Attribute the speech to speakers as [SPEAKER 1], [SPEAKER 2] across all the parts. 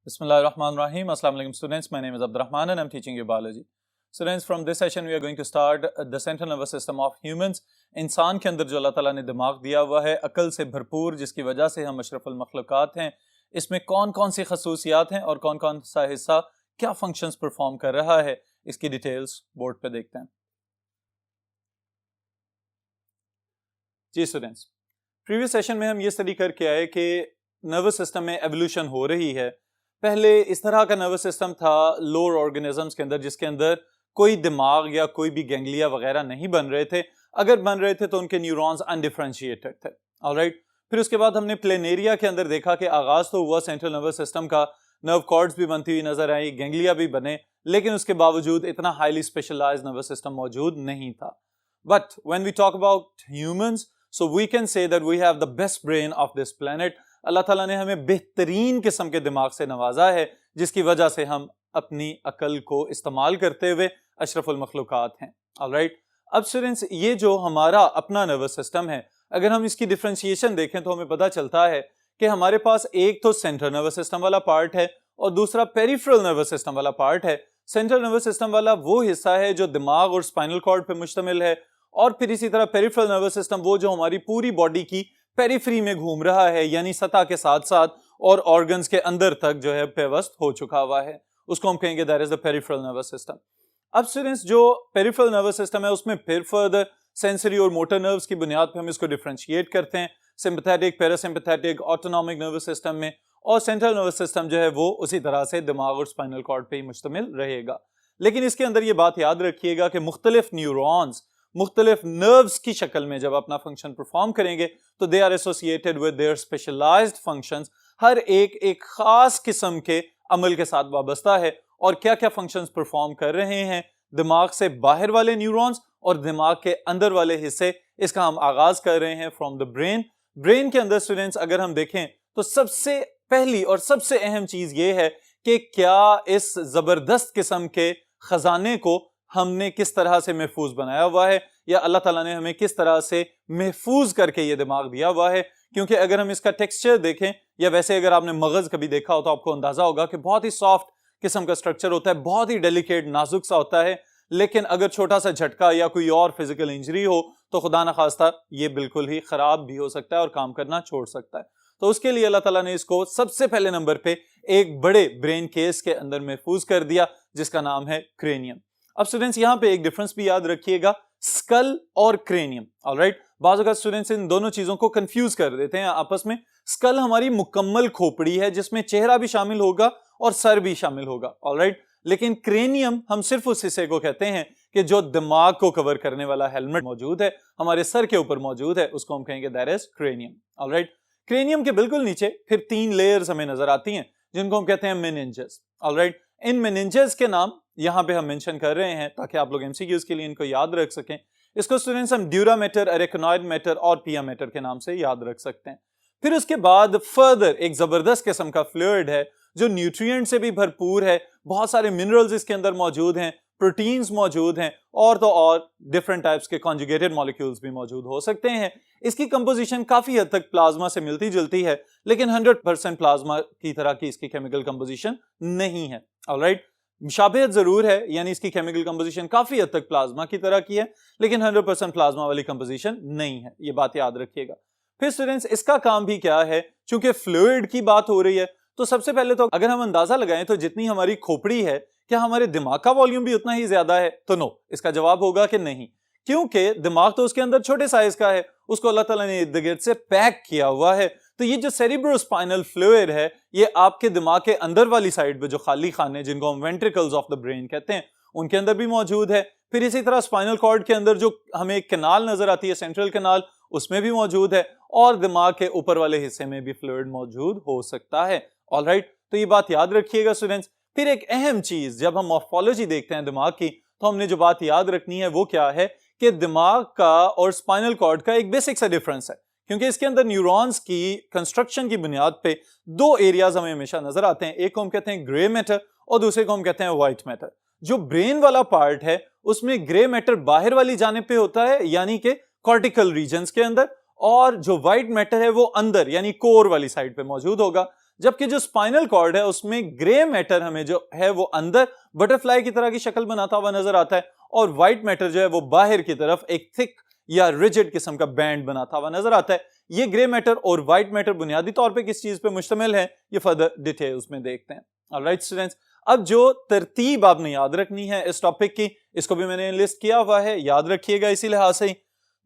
[SPEAKER 1] Bismillahirrahmanirrahim. Assalamu alaikum students. My name is Abdurrahman and I'm teaching you biology. Students, from this session we are going to start the central nervous system of humans. इंसान के अंदर जो अल्लाह ताला ने दिमाग दिया हुआ है अकल से भरपूर, जिसकी वजह से हम अशरफुल मखलूकात हैं। इसमें कौन कौन सी खसूसियात हैं और कौन कौन सा हिस्सा क्या फंक्शंस परफॉर्म कर रहा है, इसकी डिटेल्स बोर्ड पे देखते हैं। जी स्टूडेंट्स, प्रीवियस सेशन में हम ये स्टडी करके आए कि नर्वस सिस्टम में एवोल्यूशन हो रही है। पहले इस तरह का नर्वस सिस्टम था लोअर ऑर्गेनिजम्स के अंदर, जिसके अंदर कोई दिमाग या कोई भी गैंग्लिया वगैरह नहीं बन रहे थे। अगर बन रहे थे तो उनके न्यूरॉन्स अनडिफरेंशिएटेड थे। ऑलराइट, फिर उसके बाद हमने प्लेनेरिया के अंदर देखा कि आगाज तो हुआ सेंट्रल नर्वस सिस्टम का, नर्व कॉर्ड्स भी बनती हुई नजर आई, गैंग्लिया भी बने, लेकिन उसके बावजूद इतना हाईली स्पेशलाइज्ड नर्वस सिस्टम मौजूद नहीं था। But when we talk about humans, so we can say that we have the best brain of this planet. Allah ताला ने हमें बेहतरीन किस्म के दिमाग से नवाजा है, जिसकी वजह से हम अपनी अकल को इस्तेमाल करते हुए अशरफुल मखलूकात हैं। ऑलराइट, अब स्टूडेंट्स, ये जो हमारा अपना नर्वस सिस्टम है, अगर हम इसकी डिफरेंशिएशन देखें तो हमें पता चलता है कि हमारे पास एक तो सेंट्रल नर्वस सिस्टम वाला पार्ट है और दूसरा पेरिफेरल नर्वस सिस्टम वाला पार्ट है। सेंट्रल नर्वस सिस्टम वाला वो हिस्सा है जो दिमाग और स्पाइनल कॉर्ड पे मुश्तमिल है, और फिर इसी तरह पेरिफेरल नर्वस सिस्टम वो जो हमारी पूरी बॉडी की पेरिफेरी में घूम रहा है, यानी सतह के साथ साथ और ऑर्गन्स के अंदर तक जो है पेवस्त हो चुका हुआ है, उसको हम कहेंगे that is the peripheral nervous system. अब स्टूडेंट्स, जो पेरिफेरल नर्वस सिस्टम है उसमें फिर फर्दर सेंसरी और मोटर नर्व्स की बुनियाद पर हम इसको डिफरेंशिएट करते हैं, sympathetic, parasympathetic, autonomic nervous system में, और सेंट्रल नर्वस सिस्टम जो है वो उसी तरह से दिमाग और स्पाइनल कॉर्ड पे ही मुश्तमिल रहेगा। लेकिन इसके अंदर ये बात याद रखिएगा कि मुख्तलिफ न्यूरॉन्स मुख्तलिफ नर्व्स की शक्ल में जब अपना फंक्शन परफॉर्म करेंगे तो they are associated with their specialised functions. हर एक खास किस्म के अमल के साथ वाबस्ता है, और क्या क्या फंक्शंस परफॉर्म कर रहे हैं दिमाग से बाहर वाले न्यूरॉन्स और दिमाग के अंदर वाले हिस्से, इसका हम आगाज कर रहे हैं फ्रॉम द ब्रेन। ब्रेन के अंदर स्टूडेंट्स अगर हम देखें तो सबसे पहली और सबसे अहम चीज ये है कि क्या इस जबरदस्त किस्म के खजाने को हमने किस तरह से महफूज बनाया हुआ है, या अल्लाह ताला ने हमें किस तरह से महफूज करके ये दिमाग दिया हुआ है। क्योंकि अगर हम इसका टेक्सचर देखें, या वैसे अगर आपने मगज कभी देखा हो तो आपको अंदाजा होगा कि बहुत ही सॉफ्ट किस्म का स्ट्रक्चर होता है, बहुत ही डेलिकेट नाजुक सा होता है। लेकिन अगर छोटा सा झटका या कोई और फिजिकल इंजरी हो तो खुदा न खास्ता ये बिल्कुल ही खराब भी हो सकता है और काम करना छोड़ सकता है। तो उसके लिए अल्लाह ताला ने इसको सबसे पहले नंबर पे एक बड़े ब्रेन केस के अंदर महफूज कर दिया, जिसका नाम है क्रेनियम। अब स्टूडेंट्स, यहां पे एक डिफरेंस भी याद रखिएगा, स्कल और क्रेनियम। ऑलराइट, बाज़ औक़ात स्टूडेंट्स इन दोनों चीजों को कंफ्यूज कर देते हैं आपस में। स्कल हमारी मुकम्मल खोपड़ी है जिसमें चेहरा भी शामिल होगा और सर भी शामिल होगा। ऑलराइट, लेकिन क्रेनियम हम सिर्फ उस हिस्से को कहते हैं कि जो दिमाग को कवर करने वाला हेलमेट मौजूद है, हमारे सर के ऊपर मौजूद है, उसको हम कहेंगे that is cranium. Alright, cranium के बिल्कुल नीचे फिर 3 लेयर्स हमें नजर आती हैं जिनको हम कहते हैं मेनिंजेस। ऑलराइट, इन मेनिंजेस के नाम यहां पे हम मेंशन कर रहे हैं ताकि आप लोग एमसीक्यूज के लिए इनको याद रख सकें। इसको स्टूडेंट्स हम ड्यूरा मैटर, अरेकनॉइड मैटर और पिया मैटर के नाम से याद रख सकते हैं। फिर उसके बाद फर्दर एक जबरदस्त किस्म का फ्लूइड है जो न्यूट्रिएंट से भी भरपूर है, बहुत सारे मिनरल्स इसके अंदर मौजूद हैं, प्रोटीन्स मौजूद हैं, और तो और डिफरेंट टाइप्स के कॉन्जुगेटेड मॉलिक्यूल्स भी मौजूद हो सकते हैं। इसकी कंपोजिशन काफी हद तक प्लाज्मा से मिलती जुलती है, लेकिन 100% प्लाज्मा की तरह की इसकी केमिकल कंपोजिशन नहीं है। ऑलराइट, मुशाबहत जरूर है, यानी इसकी केमिकल कंपोजिशन काफी हद तक प्लाज्मा की तरह की है, लेकिन 100% प्लाज्मा वाली कंपोजिशन नहीं है, ये बात याद रखिएगा। फिर स्टूडेंट्स, इसका काम भी क्या है, चूंकि फ्लूइड की बात हो रही है तो सबसे पहले तो अगर हम अंदाजा लगाएं तो जितनी हमारी खोपड़ी है, क्या हमारे दिमाग का वॉल्यूम भी उतना ही ज्यादा है? तो नो, इसका जवाब होगा कि नहीं, क्योंकि दिमाग तो उसके अंदर छोटे साइज का है, उसको अल्लाह ताला ने इर्द गिर्द से पैक किया हुआ है। तो ये जो सेरिब्रोस्पाइनल फ्लूइड है, ये आपके दिमाग के अंदर वाली साइड पे जो खाली खाने जिनको हम वेंट्रिकल्स ऑफ द ब्रेन कहते हैं, उनके अंदर भी मौजूद है। फिर इसी तरह स्पाइनल कॉर्ड के अंदर जो हमें एक कैनाल नजर आती है, सेंट्रल कैनाल, उसमें भी मौजूद है, और दिमाग के ऊपर वाले हिस्से में भी फ्लूइड मौजूद हो सकता है। ऑलराइट, तो ये बात याद रखिएगा स्टूडेंट्स। फिर एक अहम चीज, जब हम मॉर्फोलॉजी देखते हैं दिमाग की, तो हमने जो बात याद रखनी है वो क्या है कि दिमाग का और स्पाइनल कॉर्ड का एक बेसिक सा डिफरेंस है, क्योंकि इसके अंदर न्यूरॉन्स की कंस्ट्रक्शन की बुनियाद पे 2 एरियाज हमें हमेशा नजर आते हैं। एक को हम कहते हैं ग्रे मैटर और दूसरे को हम कहते हैं व्हाइट मैटर। जो ब्रेन वाला पार्ट है उसमें ग्रे मैटर बाहर वाली जानिब पे होता है, यानी कि कॉर्टिकल रीजन्स के अंदर, और जो व्हाइट मैटर है वो अंदर यानी कोर वाली साइड पे मौजूद होगा। जबकि जो स्पाइनल कॉर्ड है उसमें ग्रे मैटर हमें जो है वो अंदर बटरफ्लाई की तरह की शक्ल बनाता हुआ नजर आता है, और व्हाइट मैटर जो है वो बाहर की तरफ एक थिक या रिजिड किस्म का बैंड बनाता हुआ नजर आता है। ये ग्रे मैटर और व्हाइट मैटर बुनियादी तौर पे किस चीज पे मुश्तमिल है, ये फर्दर डिटेल्स में देखते हैं। ऑलराइट स्टूडेंट्स, अब जो तरतीब आपने याद रखनी है इस टॉपिक की, इसको भी मैंने लिस्ट किया हुआ है, याद रखिएगा इसी लिहाज से ही।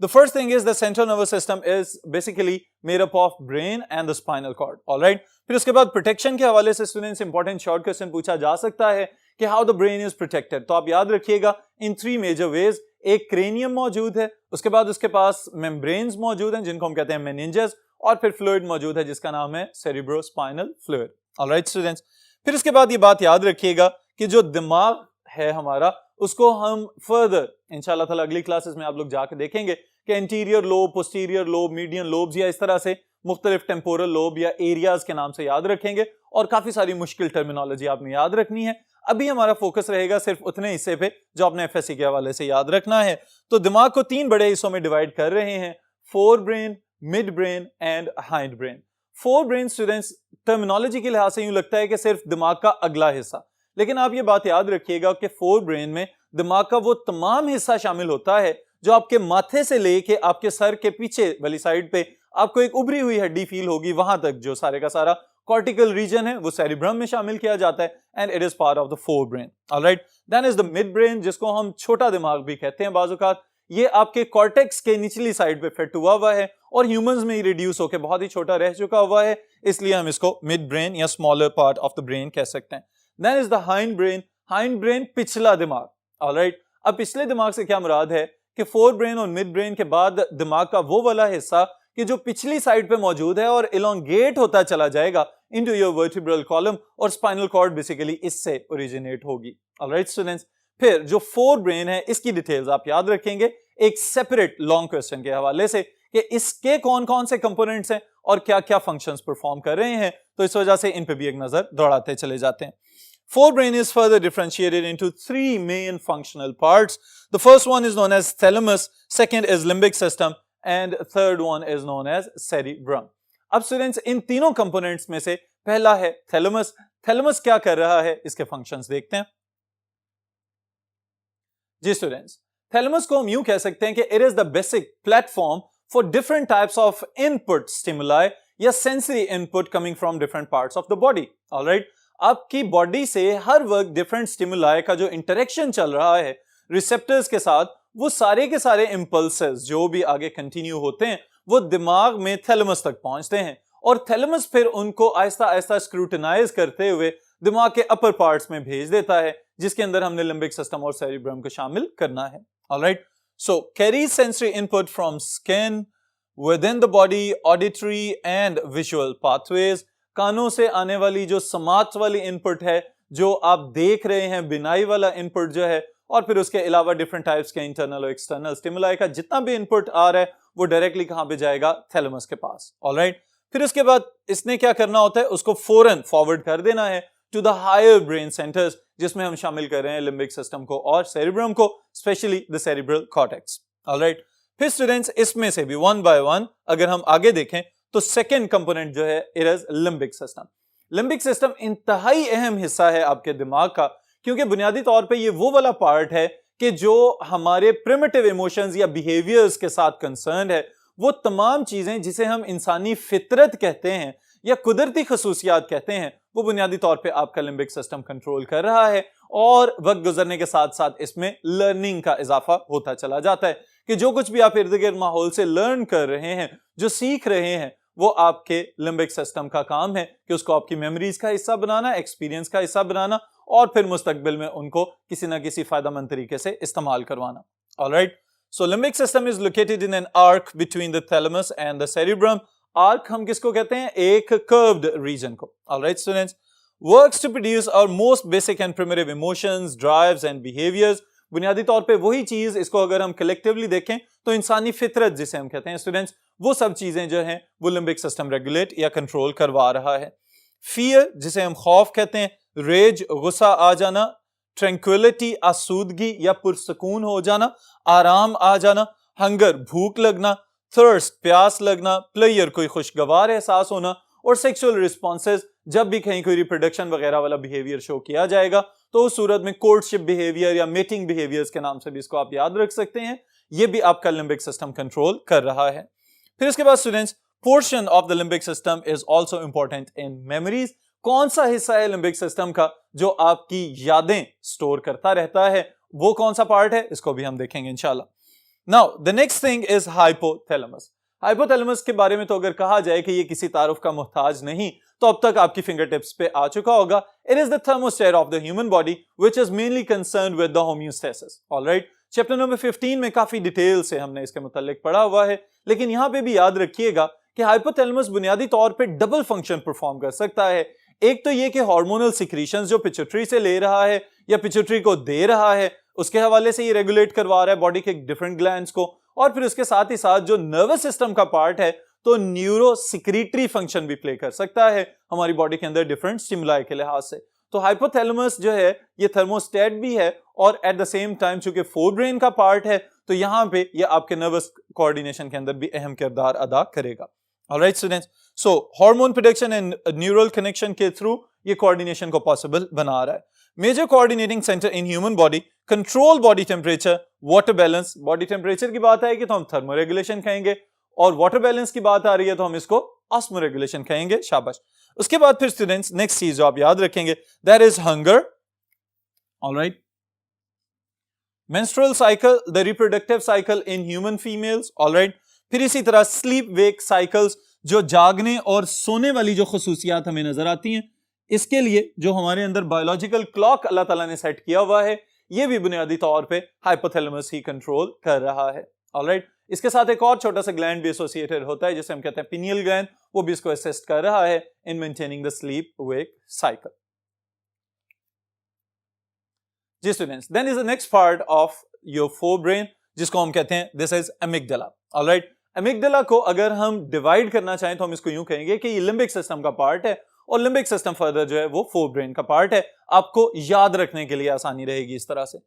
[SPEAKER 1] The first thing is the central nervous system is basically made up of brain and the spinal cord. All right. फिर उसके बाद प्रोटेक्शन के हवाले से स्टूडेंट्स इंपॉर्टेंट शॉर्ट क्वेश्चन पूछा जा सकता है कि how the brain is protected. तो आप याद रखिएगा इन 3 मेजर वेज। एक क्रेनियम मौजूद है, उसके बाद उसके पास मेम्ब्रेन्स मौजूद हैं जिनको हम कहते हैं मेनिंजेस, और फिर फ्लूइड मौजूद है जिसका नाम है सेरिब्रोस्पाइनल फ्लूइड। ऑलराइट स्टूडेंट्स, फिर इसके बाद ये बात याद रखिएगा कि जो दिमाग है हमारा उसको हम फर्दर इंशाल्लाह ताला अगली क्लासेस में आप लोग जाके देखेंगे कि anterior lobe, posterior lobe, median lobes या इस तरह से मुख्तलिफ टेम्पोरल लोब या एरियाज के नाम से याद रखेंगे, और काफी सारी मुश्किल टर्मिनोलॉजी आपने याद रखनी है। अभी हमारा फोकस रहेगा सिर्फ उतने हिस्से पे जो आपने एफएससी के हवाले से याद रखना है। तो दिमाग को 3 बड़े हिस्सों में डिवाइड कर रहे हैं, fore brain, mid brain and hind brain. Fore brain students terminology के लिहाज से यूं लगता है कि सिर्फ दिमाग का अगला हिस्सा, लेकिन आप ये बात याद रखिएगा कि फोर ब्रेन में दिमाग का वो तमाम हिस्सा शामिल होता है जो आपके माथे से लेके आपके सर के पीछे वाली साइड पे आपको एक उभरी हुई हड्डी फील होगी, वहां तक जो सारे का सारा कॉर्टिकल रीजन है वो सेरिब्रम में शामिल किया जाता है, and it is part of the fore brain. Alright, then is the midbrain जिसको हम छोटा दिमाग भी कहते हैं बाजुकात। ये आपके कॉर्टेक्स के निचली साइड पे फिट हुआ है और ह्यूमंस में ही रिड्यूस होकर बहुत ही छोटा रह चुका हुआ है, इसलिए हम इसको मिड ब्रेन या smaller part of the brain कह सकते हैं। Then is the hindbrain. Hindbrain पिछला दिमाग। ऑलराइट, अब पिछले दिमाग से क्या मुराद है कि फोर ब्रेन और मिड ब्रेन के बाद दिमाग का वो वाला हिस्सा कि जो पिछली साइड पे मौजूद है और इलोंगेट होता चला जाएगा इनटू योर वर्टिब्रल कॉलम, और स्पाइनल कॉर्ड बेसिकली इससे ओरिजिनेट होगी। ऑलराइट स्टूडेंट्स, फिर जो फोर ब्रेन है इसकी डिटेल्स आप याद रखेंगे एक सेपरेट लॉन्ग क्वेश्चन के हवाले से कि इसके कौन कौन से कंपोनेंट्स हैं और क्या क्या फंक्शंस परफॉर्म कर रहे हैं, तो इस वजह से इन पे भी एक नजर दौड़ाते चले जाते हैं। Four brain is further differentiated into 3 main functional parts. The first one is known as thalamus, second is limbic system, and third one is known as cerebrum. अब स्टूडेंट्स इन तीनों कंपोनेंट्स में से पहला है थैलेमस। थैलेमस क्या कर रहा है इसके फंक्शंस देखते हैं। जी स्टूडेंट्स, थैलेमस को हम यूं कह सकते हैं कि it is the basic platform for different types of input stimuli या sensory input coming from different parts of the body. Alright, आपकी बॉडी से हर वक्त डिफरेंट स्टिमुलाई का जो इंटरेक्शन चल रहा है रिसेप्टर्स के साथ, वो सारे के सारे इंपल्सेस जो भी आगे कंटिन्यू होते हैं वो दिमाग में थैलेमस तक पहुंचते हैं, और थैलेमस फिर उनको आहिस्ता आहिस्ता स्क्रूटिनाइज करते हुए दिमाग के अपर पार्ट्स में भेज देता है, जिसके अंदर हमने लिम्बिक सिस्टम और सेरिब्रम को शामिल करना है। Alright, so carries sensory input from skin within the body, auditory and visual pathways. कानों से आने वाली जो समात वाली इनपुट है, जो आप देख रहे हैं, बिनाई वाला इनपुट जो है, और फिर उसके अलावा डिफरेंट टाइप्स के इंटरनल और एक्सटर्नल स्टिमुलाई का जितना भी इनपुट आ रहा है वो डायरेक्टली कहां पे जाएगा, थैलेमस के पास। ऑलराइट, फिर उसके बाद इसने क्या करना होता है, उसको फौरन फॉरवर्ड कर देना है to the higher brain centres, जिसमें हम शामिल कर रहे हैं लिम्बिक सिस्टम को और सेरिब्रम को, specially the cerebral cortex. Alright, फिर स्टूडेंट्स इसमें से भी वन बाय वन अगर हम आगे देखें तो सेकेंड कंपोनेंट जो है it is limbic system. Limbic system इंतहाई अहम हिस्सा है आपके दिमाग का, क्योंकि बुनियादी तौर पे ये वो वाला पार्ट है कि जो हमारे प्रिमिटिव इमोशंस या बिहेवियर्स के साथ कंसर्न है, वो तमाम चीजें जिसे हम इंसानी फितरत कहते हैं या कुदरती खसूसियात कहते हैं, वो बुनियादी तौर पे आपका लिम्बिक सिस्टम कंट्रोल कर रहा है, और वक्त गुजरने के साथ साथ इसमें लर्निंग का इजाफा होता चला जाता है कि जो कुछ भी आप इर्द गिर्द माहौल से लर्न कर रहे हैं, जो सीख रहे हैं, वो आपके लिम्बिक सिस्टम का काम है कि उसको आपकी मेमोरीज का हिस्सा बनाना, एक्सपीरियंस का हिस्सा बनाना, और फिर मुस्तकबिल में उनको किसी ना किसी फायदेमंद तरीके से इस्तेमाल करवाना। Alright, so limbic system is located in an arc between the thalamus and the cerebrum. Arc हम किसको कहते हैं, एक कर्व्ड रीजन को। Alright students, works to produce our most basic and primitive emotions, drives and behaviours. बुनियादी तौर पे वही चीज, इसको अगर हम कलेक्टिवली देखें तो इंसानी फितरत जिसे हम कहते हैं स्टूडेंट्स, वो सब चीजें जो हैं वो लिम्बिक सिस्टम रेगुलेट या कंट्रोल करवा रहा है। फियर जिसे हम खौफ कहते हैं, रेज गुस्सा आ जाना, ट्रैंक्विलिटी आसूदगी या पुरसकून हो जाना, आराम आ जाना, हंगर भूख लगना, थर्स्ट प्यास लगना, प्लेयर कोई खुशगवार एहसास होना, और सेक्सुअल रिस्पॉन्सेज जब भी कहीं कोई रिप्रोडक्शन वगैरह वाला बिहेवियर शो किया जाएगा तो उस सूरत में कोर्टशिप बिहेवियर या मेटिंग बिहेवियर्स के नाम से भी इसको आप याद रख सकते हैं। ये भी आपका लिम्बिक सिस्टम कंट्रोल कर रहा है। फिर इसके बाद students, portion of the limbic system is also important in memories. कौन सा हिस्सा है लिम्बिक सिस्टम का जो आपकी यादें स्टोर करता रहता है, वो कौन सा पार्ट है, इसको भी हम देखेंगे इंशाल्लाह। Now the next thing is hypothalamus. Hypothalamus के बारे में तो अगर कहा जाए कि ये किसी तारुफ का मोहताज नहीं तो अब तक आपकी फिंगर टिप्स पे आ चुका होगा। It is the thermostat of the human body which is mainly concerned with the homeostasis. Alright, chapter number 15 में काफी डिटेल से हमने इसके मुतालिक पढ़ा हुआ है, लेकिन यहां पे भी याद रखिएगा कि हाइपोथैलेमस बुनियादी तौर पे डबल फंक्शन परफॉर्म कर सकता है। एक तो ये कि हार्मोनल सिक्रीशंस जो पिट्यूटरी से ले रहा है या पिट्यूटरी को दे रहा है उसके हवाले से ये रेगुलेट करवा रहा है बॉडी के डिफरेंट ग्लैंड्स को, और फिर उसके साथ ही साथ जो नर्वस सिस्टम का पार्ट है तो न्यूरो सिक्रीटरी फंक्शन भी प्ले कर सकता है हमारी बॉडी के अंदर डिफरेंट स्टिमुलाई के लिहाज से। तो हाइपोथैलेमस जो है ये थर्मोस्टेट भी है और एट द सेम टाइम चूंकि फोरब्रेन का पार्ट है तो यहां पे ये आपके नर्वस कोऑर्डिनेशन के अंदर भी अहम किरदार अदा करेगा। Alright students, so hormone production and neural connection के थ्रू ये कोऑर्डिनेशन को पॉसिबल बना रहा है। Major coordinating centre in human body control body temperature, water balance. Body temperature की बात आएगी तो हम थर्मोरेगुलेशन कहेंगे, और वाटर बैलेंस की बात आ रही है तो हम इसको ऑस्मोरेगुलेशन कहेंगे। शाबाश। उसके बाद फिर स्टूडेंट्स नेक्स्ट चीज जो आप याद रखेंगे that is hunger. Alright, menstrual cycle, the reproductive cycle in human females. Alright, फिर इसी तरह स्लीप वेक साइकिल्स, जो जागने और सोने वाली जो खुसूसियात हमें नजर आती हैं, इसके लिए जो हमारे अंदर बायोलॉजिकल क्लॉक अल्लाह ताला ने सेट किया हुआ है ये भी बुनियादी तौर पे हाइपोथैलेमस ही कंट्रोल कर रहा है। ऑलराइट, इसके साथ एक और छोटा सा ग्लैंड भी एसोसिएटेड होता है जिसे हम कहते हैं पिनियल ग्लैंड, वो भी इसको असिस्ट कर रहा है in maintaining the sleep wake cycle. जी students, then is the next part of your forebrain जिसको हम कहते हैं this is amygdala. Alright, amygdala को अगर हम डिवाइड करना चाहें तो हम इसको यूं कहेंगे कि ये लिम्बिक सिस्टम का पार्ट है और लिम्बिक सिस्टम फर्दर जो है वो फोरब्रेन का पार्ट है। आपको याद रखने के लिए आसानी रहेगी इस तरह से।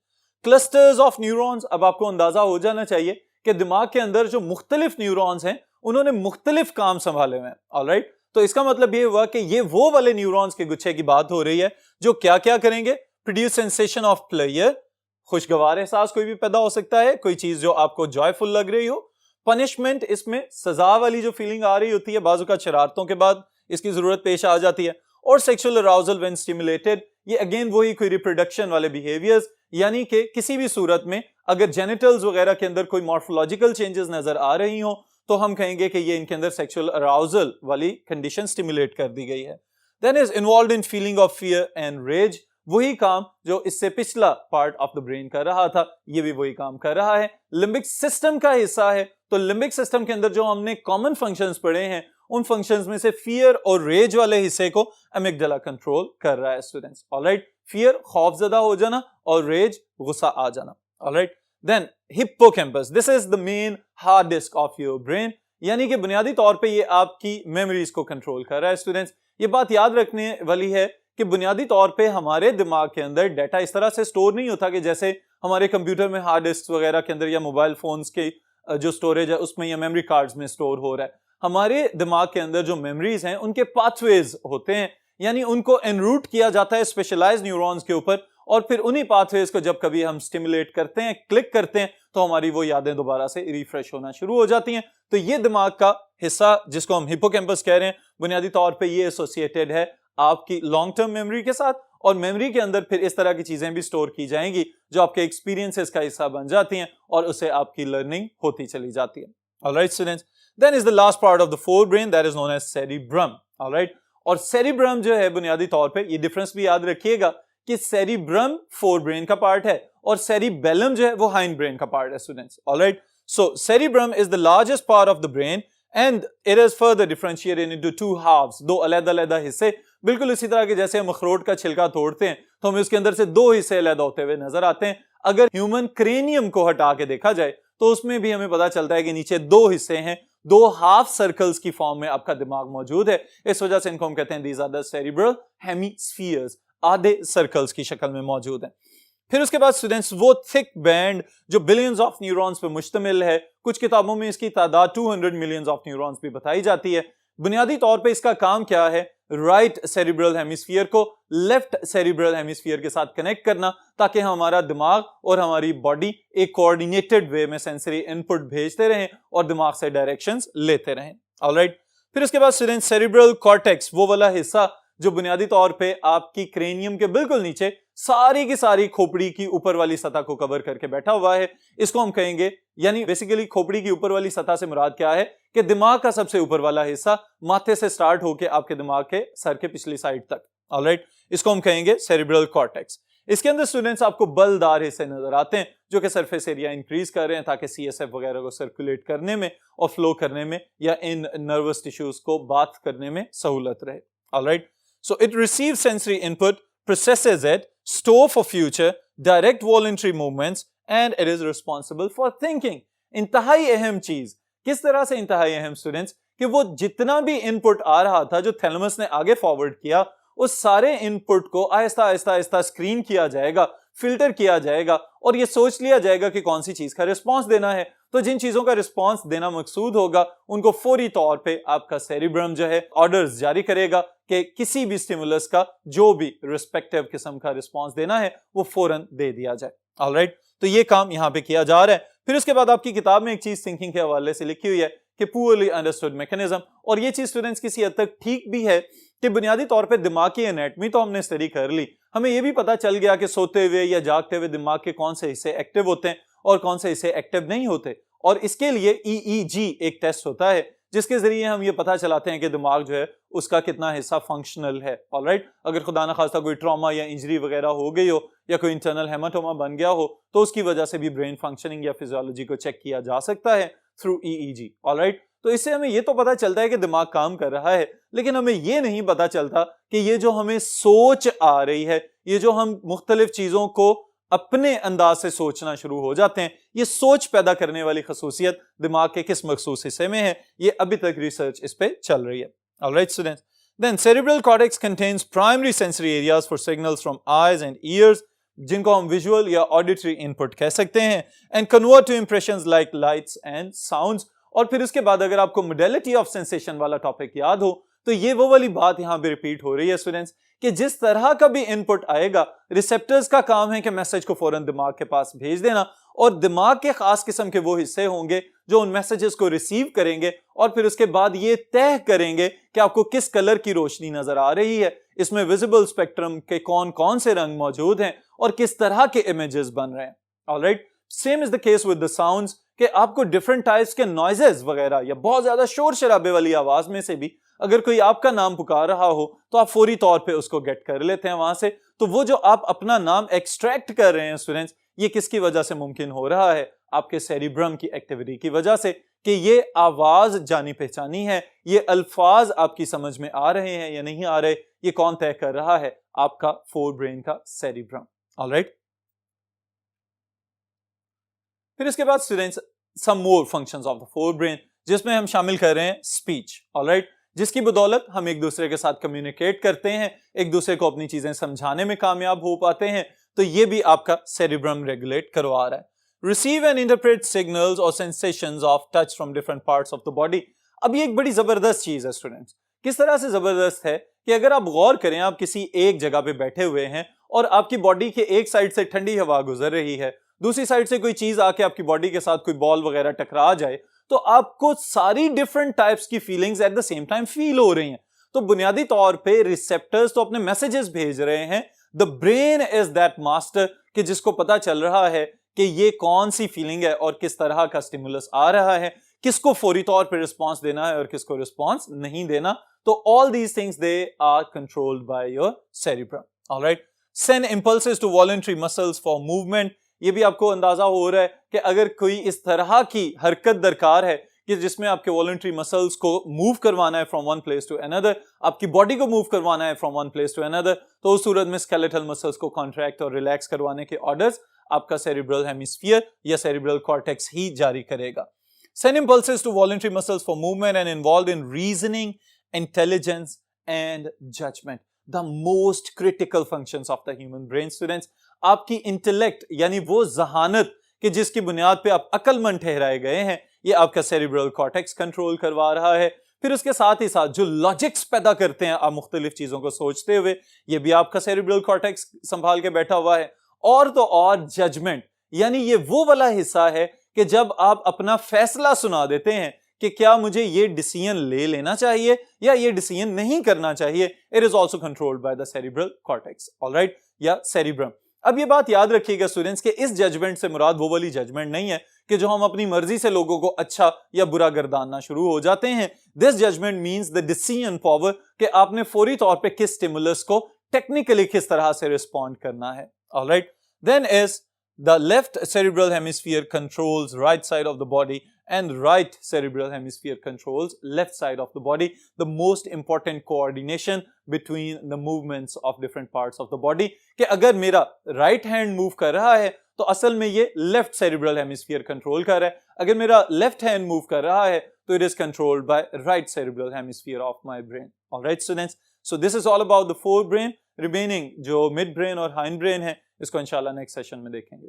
[SPEAKER 1] क्लस्टर्स ऑफ न्यूरॉन्स, अब आपको अंदाजा हो जाना चाहिए कि दिमाग के अंदर जो मुख्तलिफ न्यूरॉन्स हैं उन्होंने मुख्तलिफ काम संभाले हुए हैं। ऑलराइट, तो इसका मतलब ये हुआ कि ये वो वाले न्यूरॉन्स के गुच्छे की बात हो रही है जो क्या क्या करेंगे, प्रोड्यूस सेंसेशन ऑफ प्लेयर, खुशगवार एहसास कोई भी पैदा हो सकता है, कोई चीज जो आपको जॉयफुल लग रही हो। पनिशमेंट, इसमें सजा वाली जो फीलिंग आ रही होती है, बाजू का शरारतों के बाद इसकी जरूरत पेश आ जाती है। और सेक्सुअल अराउजल व्हेन स्टिमुलेटेड, ये अगेन वही कोई रिप्रोडक्शन वाले बिहेवियर्स, यानी कि किसी भी सूरत में अगर जेनिटल्स वगैरह के अंदर कोई मॉर्फोलॉजिकल चेंजेस नजर आ रही हो तो हम कहेंगे कि ये इनके अंदर सेक्सुअल अराउजल वाली कंडीशन स्टिमुलेट कर दी गई है। Then is involved in feeling of fear and rage, वही काम जो इससे पिछला पार्ट ऑफ द ब्रेन कर रहा था ये भी वही काम कर रहा है, लिम्बिक सिस्टम का हिस्सा है। तो लिम्बिक सिस्टम के अंदर जो हमने कॉमन फंक्शंस पढ़े हैं उन फंक्शंस में से फियर और रेज वाले हिस्से को एमिगडाला कंट्रोल कर रहा है स्टूडेंट्स। ऑलराइट, फियर खौफजदा हो जाना और रेज गुस्सा आ जाना। Alright, then hippocampus, this is the main hard disk of your brain, यानी कि बुनियादी तौर पे ये आपकी मेमोरीज को कंट्रोल कर रहा है स्टूडेंट्स। ये बात याद रखने वाली है कि बुनियादी तौर पे हमारे दिमाग के अंदर डाटा इस तरह से स्टोर नहीं होता कि जैसे हमारे कंप्यूटर में हार्ड डिस्क वगैरह के अंदर या मोबाइल फोन्स के जो स्टोरेज है उसमें या मेमोरी कार्ड्स में स्टोर हो रहा है। हमारे दिमाग के अंदर जो मेमोरीज हैं उनके पाथवेज होते हैं, यानी उनको एनरूट किया जाता है स्पेशलाइज्ड न्यूरॉन्स के ऊपर, और फिर उन्हीं पाथवेज को जब कभी हम स्टिमुलेट करते हैं, क्लिक करते हैं, तो हमारी वो यादें दोबारा से रिफ्रेश होना शुरू हो जाती हैं। तो ये दिमाग का हिस्सा जिसको हम हिप्पोकैम्पस कह रहे हैं, बुनियादी तौर पे ये एसोसिएटेड है आपकी लॉन्ग टर्म मेमोरी के साथ, और मेमोरी के अंदर फिर इस तरह की चीजें भी स्टोर की जाएंगी जो आपके एक्सपीरियंसेस का हिस्सा बन जाती हैं और उससे आपकी लर्निंग होती चली जाती है। Alright students, then is the last part of the forebrain that is known as cerebrum. Alright, और सेरिब्रम जो है बुनियादी तौर पे ये डिफरेंस भी याद रखिएगा कि सेरिब्रम फोरब्रेन का पार्ट है और सेरिबेलम जो है वो हाइंड ब्रेन का पार्ट है students. Alright, so cerebrum is the largest part of the brain and it is further differentiated into two halves, दो अलग-अलग हिस्से। बिल्कुल इसी तरह के जैसे हम अखरोट का छिलका तोड़ते हैं तो हमें उसके अंदर से दो हिस्से अलग होते हुए नजर आते हैं। अगर ह्यूमन क्रेनियम को हटा के देखा जाए तो उसमें भी हमें पता चलता है कि नीचे दो हिस्से हैं, दो हाफ सर्कल्स की फॉर्म में आपका दिमाग मौजूद है। इस वजह से इनको हम कहते हैं these are the cerebral hemispheres, आधे सर्कल्स की शक्ल में मौजूद है। फिर उसके बाद स्टूडेंट्स वो थिक बैंड जो बिलियंस ऑफ न्यूरॉन्स पे मुश्तमिल है, कुछ किताबों में इसकी तादाद 200 मिलियंस ऑफ न्यूरॉन्स भी बताई जाती है। बुनियादी तौर पे इसका काम क्या है, राइट सेरिब्रल हेमिस्फीयर को लेफ्ट सेरिब्रल हेमिस्फीयर के साथ कनेक्ट करना, ताकि हमारा दिमाग और हमारी बॉडी एक कोऑर्डिनेटेड वे में सेंसरी इनपुट भेजते रहें और दिमाग से डायरेक्शंस लेते रहें। ऑलराइट, फिर उसके बाद स्टूडेंट सेरिब्रल कॉर्टेक्स, वो वाला हिस्सा जो बुनियादी तौर पे आपकी क्रेनियम के बिल्कुल नीचे सारी की सारी खोपड़ी की ऊपर वाली सतह को कवर करके बैठा हुआ है, इसको हम कहेंगे, यानी बेसिकली खोपड़ी की ऊपर वाली सतह से मुराद क्या है कि दिमाग का सबसे ऊपर वाला हिस्सा माथे से स्टार्ट होके आपके दिमाग के सर के पिछली साइड तक। ऑलराइट, इसको हम कहेंगे सेरिब्रल कॉर्टेक्स। इसके अंदर स्टूडेंट्स आपको बलदार हिस्से नजर आते हैं जो कि सरफेस एरिया इंक्रीज कर रहे हैं ताकि सीएसएफ वगैरह को सर्कुलेट करने में और फ्लो करने में या इन नर्वस टिश्यूज को बात करने में सहूलत रहे। Alright, so it receives sensory input, processes it, store for future, direct voluntary movements and it is responsible for thinking। इंतहाई अहम चीज, किस तरह से इंतहाई अहम स्टूडेंट्स, कि वो जितना भी इनपुट आ रहा था जो थैलेमस ने आगे फॉरवर्ड किया, उस सारे इनपुट को आहिस्ता आहिस्ता आहिस्ता स्क्रीन किया जाएगा, फिल्टर किया जाएगा और ये सोच लिया जाएगा कि कौन सी चीज का रिस्पांस देना है। तो जिन चीजों का रिस्पांस देना मकसूद होगा उनको फौरी तौर पे आपका सेरिब्रम जो है ऑर्डर्स जारी करेगा कि किसी भी स्टिमुलस का जो भी रिस्पेक्टिव किस्म का रिस्पांस देना है वो फौरन दे दिया जाए। ऑलराइट, तो ये काम यहां पे किया जा रहा है। फिर उसके बाद आपकी किताब में एक चीज थिंकिंग के हवाले से लिखी हुई है कि पुअरली अंडरस्टूड मैकेनिज्म, और ये चीज स्टूडेंट्स किसी हद तक ठीक भी है कि बुनियादी तौर पे दिमाग की एनाटॉमी तो हमने स्टडी कर ली, हमें ये भी पता चल गया कि सोते हुए या जागते हुए दिमाग के कौन से हिस्से एक्टिव होते हैं और कौन से हिस्से एक्टिव नहीं होते, और इसके लिए EEG एक टेस्ट होता है जिसके जरिए हम ये पता चलाते हैं कि दिमाग जो है उसका कितना हिस्सा फंक्शनल है। ऑलराइट, अगर खुदा ना खास्ता कोई ट्रॉमा या इंजरी वगैरह हो गई हो या कोई इंटरनल हेमाटोमा बन गया हो तो उसकी वजह से भी ब्रेन फंक्शनिंग या फिजियोलॉजी को चेक किया जा सकता है थ्रू EEG। ऑलराइट, तो इससे हमें ये तो पता चलता है कि दिमाग काम कर रहा है, लेकिन हमें ये नहीं पता चलता कि ये जो हमें सोच आ रही है, ये जो हम मुख्तलिफ चीजों को अपने अंदाज से सोचना शुरू हो जाते हैं, ये सोच पैदा करने वाली खसूसियत दिमाग के किस मखसूस हिस्से में है, ये अभी तक रिसर्च इस पे चल रही है। Alright students, then cerebral cortex contains primary sensory areas for signals from eyes and ears, जिनको हम विजुअल या ऑडिटरी इनपुट कह सकते हैं, and convert to impressions like lights and sounds. और फिर उसके बाद अगर आपको मोडेलिटी ऑफ सेंसेशन वाला टॉपिक याद हो तो ये वो वाली बात यहां पे रिपीट हो रही है स्टूडेंट्स कि जिस तरह का भी इनपुट आएगा, रिसेप्टर्स का काम है कि मैसेज को फौरन दिमाग के पास भेज देना, और दिमाग के खास किस्म के वो हिस्से होंगे जो उन मैसेजेस को रिसीव करेंगे और फिर उसके बाद ये तय करेंगे कि आपको किस कलर की रोशनी नजर आ रही है, इसमें विजिबल स्पेक्ट्रम के कौन कौन से रंग मौजूद हैं और किस तरह के इमेजेस बन रहे हैं। Alright, same is the case with the sounds कि आपको डिफरेंट टाइप्स के नॉइजेस वगैरह या बहुत ज्यादा शोर शराबे वाली आवाज में से भी अगर कोई आपका नाम पुकार रहा हो तो आप फौरी तौर पे उसको गेट कर लेते हैं वहां से। तो वो जो आप अपना नाम एक्सट्रैक्ट कर रहे हैं स्टूडेंट्स, ये किसकी वजह से मुमकिन हो रहा है? आपके सेरिब्रम की एक्टिविटी की वजह से, कि ये आवाज जानी पहचानी है, ये अल्फाज आपकी समझ में आ रहे हैं या नहीं आ रहे, ये कौन तय कर रहा है? आपका फोर ब्रेन का सेरिब्रम। ऑलराइट, फिर इसके बाद students some more functions of the four brain, जिसमें हम शामिल कर रहे हैं स्पीच। ऑलराइट, जिसकी बदौलत हम एक दूसरे के साथ कम्युनिकेट करते हैं, एक दूसरे को अपनी चीजें समझाने में कामयाब हो पाते हैं, तो ये भी आपका सेरिब्रम रेगुलेट करवा रहा है। रिसीव एंड इंटरप्रेट सिग्नल्स और sensations of touch from different parts of the body. अब ये एक बड़ी जबरदस्त चीज है स्टूडेंट्स। किस तरह से जबरदस्त है कि अगर आप गौर करें, आप किसी एक जगह पे बैठे हुए हैं और आपकी बॉडी के एक साइड से ठंडी हवा गुजर रही है, दूसरी साइड से कोई चीज आके आपकी बॉडी के साथ कोई बॉल वगैरह टकरा जाए, तो आपको सारी डिफरेंट टाइप्स की feelings at the same time feel हो रही हैं। तो बुनियादी तौर पे रिसेप्टर्स तो अपने मैसेजेस भेज रहे हैं, the brain is that master कि जिसको पता चल रहा है कि ये कौन सी फीलिंग है और किस तरह का स्टिमुलस आ रहा है, किसको फौरी तौर पे रिस्पांस देना है और किसको रिस्पांस नहीं देना। तो all these things they are controlled by your cerebrum. Alright, send impulses to voluntary muscles for movement. ये भी आपको अंदाजा हो रहा है कि अगर कोई इस तरह की हरकत दरकार है कि जिसमें आपके वॉलंटरी मसल्स को मूव करवाना है from one place to another, आपकी बॉडी को मूव करवाना है from one place to another, तो उस सूरत में स्केलेटल मसल्स को कॉन्ट्रैक्ट और रिलैक्स करवाने के ऑर्डर्स आपका सेरिब्रल हेमिस्फीयर या सेरिब्रल कॉर्टेक्स ही जारी करेगा। Send impulses to voluntary muscles for movement and involved in reasoning, intelligence and judgement, the most critical functions of the human brain. Students, आपकी इंटेलेक्ट यानी वो जहानत कि जिसकी बुनियाद पे आप अक्लमंद ठहराए गए हैं, ये आपका सेरिब्रल कॉर्टेक्स कंट्रोल करवा रहा है। फिर उसके साथ ही साथ जो लॉजिक्स पैदा करते हैं आप मुख्तलिफ चीजों को सोचते हुए, ये भी आपका सेरिब्रल कॉर्टेक्स संभाल के बैठा हुआ है। और तो और जजमेंट, यानी ये वो वाला हिस्सा है कि जब आप अपना फैसला सुना देते हैं कि क्या मुझे ये डिसीजन ले लेना चाहिए या ये डिसीजन नहीं करना चाहिए, it is also controlled by the cerebral cortex, alright, या सेरिब्रम। अब ये बात याद रखिएगा स्टूडेंट्स कि इस जजमेंट से मुराद वो वाली जजमेंट नहीं है कि जो हम अपनी मर्जी से लोगों को अच्छा या बुरा गर्दानना शुरू हो जाते हैं। This judgement means the decision power कि आपने फौरी तौर पे किस स्टिमुलस को टेक्निकली किस तरह से रिस्पॉन्ड करना है, alright. Then is the left cerebral hemisphere controls right side of the body and right cerebral hemisphere controls left side of the body, the most important coordination between the movements of different parts of the body, कि अगर मेरा right hand move कर रहा है तो असल में ये left cerebral hemisphere control कर रहा है, अगर मेरा left hand move कर रहा है तो it is controlled by right cerebral hemisphere of my brain, alright students, so this is all about the forebrain। remaining जो mid brain और hind brain है इसको इंशाल्लाह नेक्स्ट सेशन में देखेंगे।